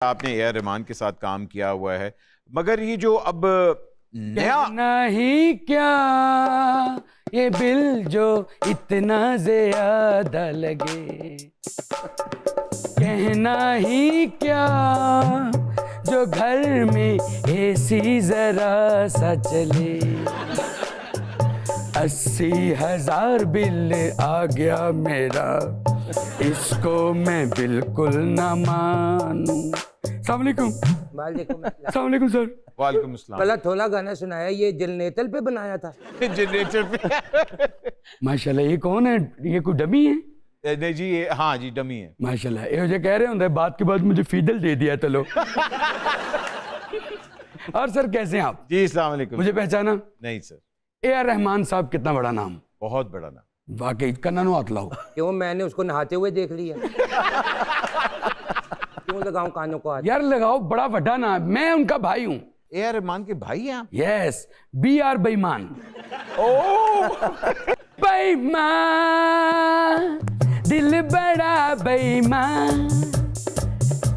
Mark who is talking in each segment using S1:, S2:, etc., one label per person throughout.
S1: आपने A R Rahman के साथ काम किया हुआ है, मगर ये जो अब नया
S2: नहीं क्या ये बिल जो इतना ज्यादा लगे, कहना ही क्या जो घर में एसी जरा सा चले, 80,000 बिल आ गया मेरा, इसको मैं बिल्कुल ना मानूं। अस्सलाम वालेकुम। अस्सलाम वालेकुम सर।
S1: वालेकुम अस्सलाम।
S3: कल थोड़ा गाना सुनाया, ये जनरेटर पे बनाया था।
S1: जनरेटर पे
S2: माशाल्लाह। ये कौन है? ये कोई डमी है?
S1: नहीं जी, ये हाँ जी डमी है।
S2: माशाल्लाह। ये मुझे कह रहे होंगे बात के बाद मुझे फीडल दे दिया चलो। और सर कैसे हैं आप?
S1: जी अस्सलाम वालेकुम।
S2: मुझे पहचाना?
S1: नहीं सर।
S2: ए आर रहमान साहब कितना बड़ा नाम,
S1: बहुत बड़ा नाम।
S2: वाकई कन्ना नो हाथ लाओ।
S3: क्यों, मैंने उसको नहाते हुए देख लिया। क्यों लगाऊं कानों को हाथ?
S2: यार लगाओ, बड़ा बड़ा नाम, मैं उनका भाई हूँ।
S1: ए आर रहमान के भाई हैं आप?
S2: यस, बी आर बेईमान।
S1: ओह
S2: बेईमान दिल बड़ा बेईमान,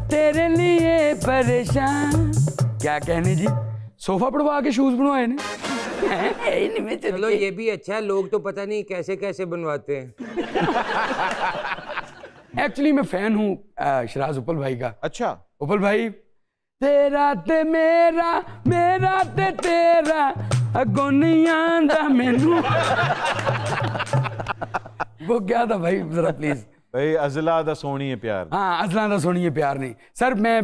S2: तेरे लिए परेशान। क्या कहने जी, सोफा पड़वा के शूज बनवाए ने।
S3: चलो ये भी अच्छा है, लोग तो पता नहीं कैसे कैसे बनवाते हैं।
S2: एक्चुअली मैं फैन हूँ शराज उपल भाई का।
S1: अच्छा।
S2: उपल भाई, तेरा ते मेरा, मेरा ते तेरा, अगो नहीं आंदा मैनू। वो क्या था भाई, जरा प्लीज।
S1: भाई अजला दा सोनी है प्यार।
S2: हाँ, अजला दा सोनी है प्यार नहीं। सर मैं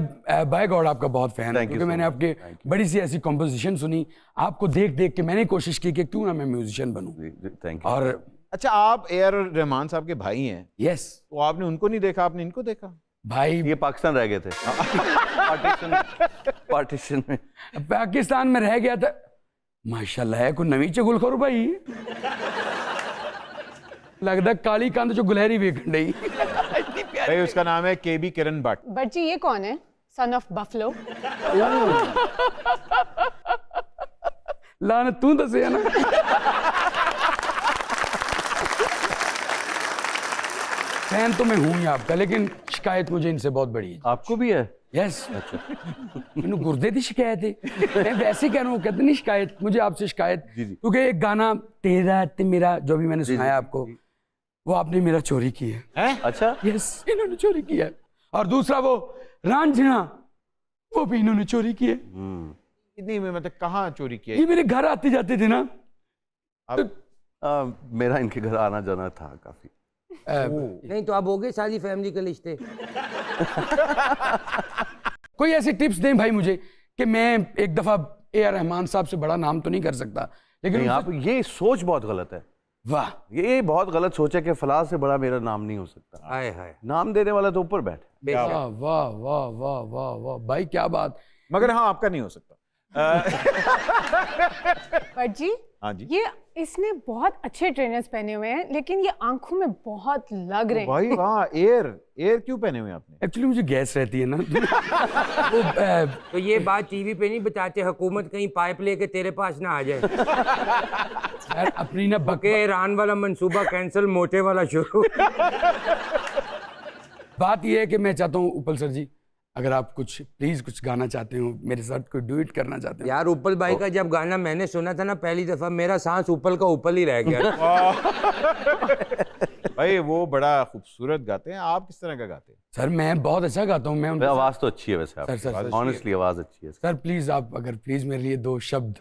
S2: बाय गॉड आपका बहुत फैन हूँ, क्योंकि मैंने आपके बड़ी सी ऐसी कॉम्पोजिशन सुनी, आपको देख देख के मैंने कोशिश की कि क्यों ना मैं म्यूजिशियन बनूं।
S4: Thank you.
S2: और
S1: अच्छा, आप ए आर रहमान साहब के भाई हैं,
S2: यस
S1: तो आपने उनको नहीं देखा, आपने इनको देखा?
S2: भाई,
S4: ये पाकिस्तान रह गए थे। पार्टीशन में
S2: पाकिस्तान में रह गया था। माशाल्लाह है कोई नवी चगुलखोर भाई, लगता काली कंध जो गुलहरी वेखन डई।
S1: भाई उसका नाम है केबी किरण भट्ट।
S5: बट जी ये कौन है? Son of buffalo.
S2: लान तू दसे है ना। फैन तो मैं हूं ही आपका, लेकिन शिकायत मुझे इनसे बहुत बड़ी है।
S4: आपको भी है?
S2: यस। मैंने गुर्दे की शिकायत है, मैं वैसे कह रहा हूँ, कहते नहीं शिकायत, मुझे आपसे शिकायत, क्योंकि एक गाना तेरा ते मेरा जो भी मैंने सुनाया आपको, वो आपने मेरा चोरी की है।
S4: अच्छा।
S2: यस, इन्होंने चोरी किया है। और दूसरा वो रांझना, वो भी इन्होंने चोरी की है।
S1: कितनी में, मतलब कहाँ चोरी किया?
S2: ये मेरे घर आते जाते थे ना।
S4: मेरा इनके घर आना जाना था काफी।
S3: नहीं तो अब हो गए सारी फैमिली के रिश्ते।
S2: कोई ऐसे टिप्स दें भाई मुझे कि मैं एक दफा ए आर रहमान साहब से बड़ा नाम तो नहीं कर सकता, लेकिन
S4: आप, ये सोच बहुत गलत है।
S2: वाह,
S4: ये बहुत गलत सोच है कि फलां से बड़ा मेरा नाम नहीं हो सकता।
S3: हाय हाय,
S4: नाम देने वाला तो ऊपर बैठे।
S2: वाह वाह वाह वाह वाह वाह भाई, क्या बात।
S1: मगर हाँ, आपका नहीं हो सकता।
S5: बट जी,
S1: हाँ जी।
S5: ये इसने बहुत अच्छे ट्रेनर्स पहने हुए हैं, लेकिन ये आंखों में बहुत लग रहे हैं।
S1: भाई वाह, एयर क्यों पहने हुए आपने?
S2: एक्चुअली मुझे गैस रहती है ना। वो
S3: तो ये बात टीवी पे नहीं बताते, हुकूमत कहीं पाइप लेके तेरे पास ना आ जाए।
S2: यार अपनी ना
S3: के ईरान वाला मंसूबा कैंसिल, मोटे वाला शुरू।
S2: बात ये है कि मैं चाहता हूँ उपल सर जी, अगर आप कुछ प्लीज कुछ गाना चाहते हो, मेरे साथ कोई डुएट करना चाहते हो।
S3: यार उपल भाई का जब गाना मैंने सुना था ना पहली दफा, मेरा सांस उपल का उपल ही रह गया।
S1: भाई वो बड़ा खूबसूरत गाते हैं, आप किस तरह का गाते हैं?
S2: सर मैं बहुत अच्छा गाता हूँ। मैं
S4: आवाज तो अच्छी है वैसे
S2: सर, सर,
S4: आप, ऑनेस्टली आवाज अच्छी है।
S2: सर प्लीज आप अगर प्लीज मेरे लिए 2 शब्द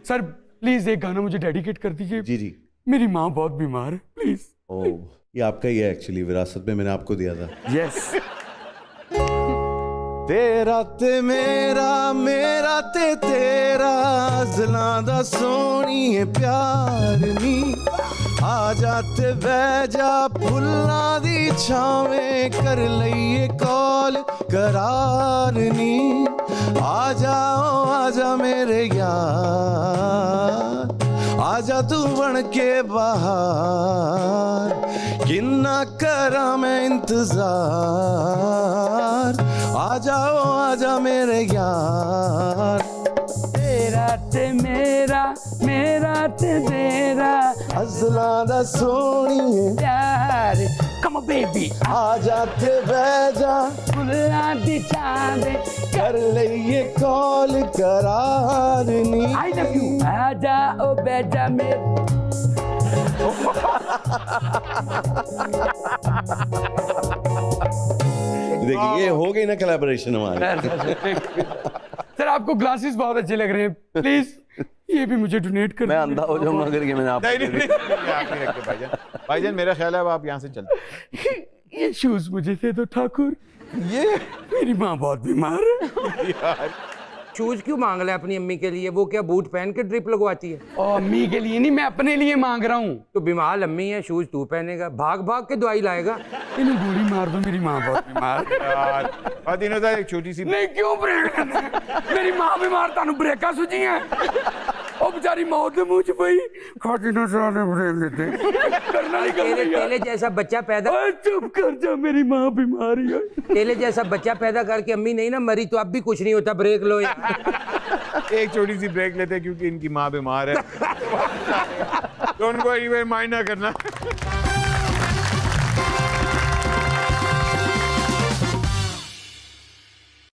S2: सर प्लीज एक गाना मुझे डेडिकेट कर दीजिए।
S6: जी जी।
S2: मेरी माँ बहुत बीमार है, प्लीज।
S6: ओ, ये आपका ही है एक्चुअली, विरासत में मैंने आपको दिया था।
S2: यस।
S6: तेरा ते मेरा, मेरा ते तेरा, अज़लां दा सोनी है प्यार नी, आ जाते बह जा फुल्लां दी छावें, कर लईए कॉल करार नी, आ जा मेरे यार, आजा तू बन के बाहर, किन्ना करा मैं इंतजार, आजा मेरे यार,
S2: तेरा ते मेरा, मेरा ते तेरा,
S6: अज़लां दा सोनी है
S2: प्यार। कम बेबी
S6: आ जाते बह जा
S2: फुल्ला दी चांदे
S6: कर ले ये कॉल करारनी
S2: आई लव यू आजा ओ बेजा मेरे
S6: देखिए ये हो गई ना कोलैबोरेशन हमारी।
S2: सर आपको ग्लासेस बहुत अच्छे लग रहे हैं, प्लीज ये भी मुझे डोनेट कर
S4: मैं अंधा हो जाऊंगा अगर ये मैंने
S1: नहीं
S4: आपको
S1: नहीं नहीं आप नहीं रखते भाईजान। भाईजान मेरा ख्याल है अब आप यहाँ से चलते
S2: ये शूज मुझे दे दो ठाकुर,
S1: ये
S2: मेरी माँ बहुत बीमार है।
S1: यार
S3: शूज क्यों मांग रहा है अपनी अम्मी के लिए? वो क्या बूट पहन के ड्रिप लगवाती है?
S2: और अम्मी के लिए नहीं, मैं अपने लिए मांग रहा हूँ।
S3: तो बीमार अम्मी है, शूज तू पहनेगा, भाग भाग के दवाई लाएगा।
S2: इन्हें गोली मार दो, मेरी माँ बहुत बीमार है।
S1: यार और दिनों तक एक छोटी सी
S2: नहीं क्यों ब्रेक करना है? मेरी माँ बीमार, तानू ब्रेका सुझी है। ओ बेचारी मौत दे मुंह च पई, खाती ना सारे ब्रेक लेते करना नहीं
S3: तेरे
S2: करना।
S3: तेरे जैसा बच्चा पैदा
S2: ओए चुप कर जा, मेरी माँ बीमार है।
S3: तेरे जैसा बच्चा पैदा करके अम्मी नहीं ना मरी तो अब भी कुछ नहीं होता। ब्रेक लो यार।
S1: एक छोटी सी ब्रेक लेते हैं क्योंकि इनकी माँ बीमार है। तो उनको एक बार माइंड ना करना।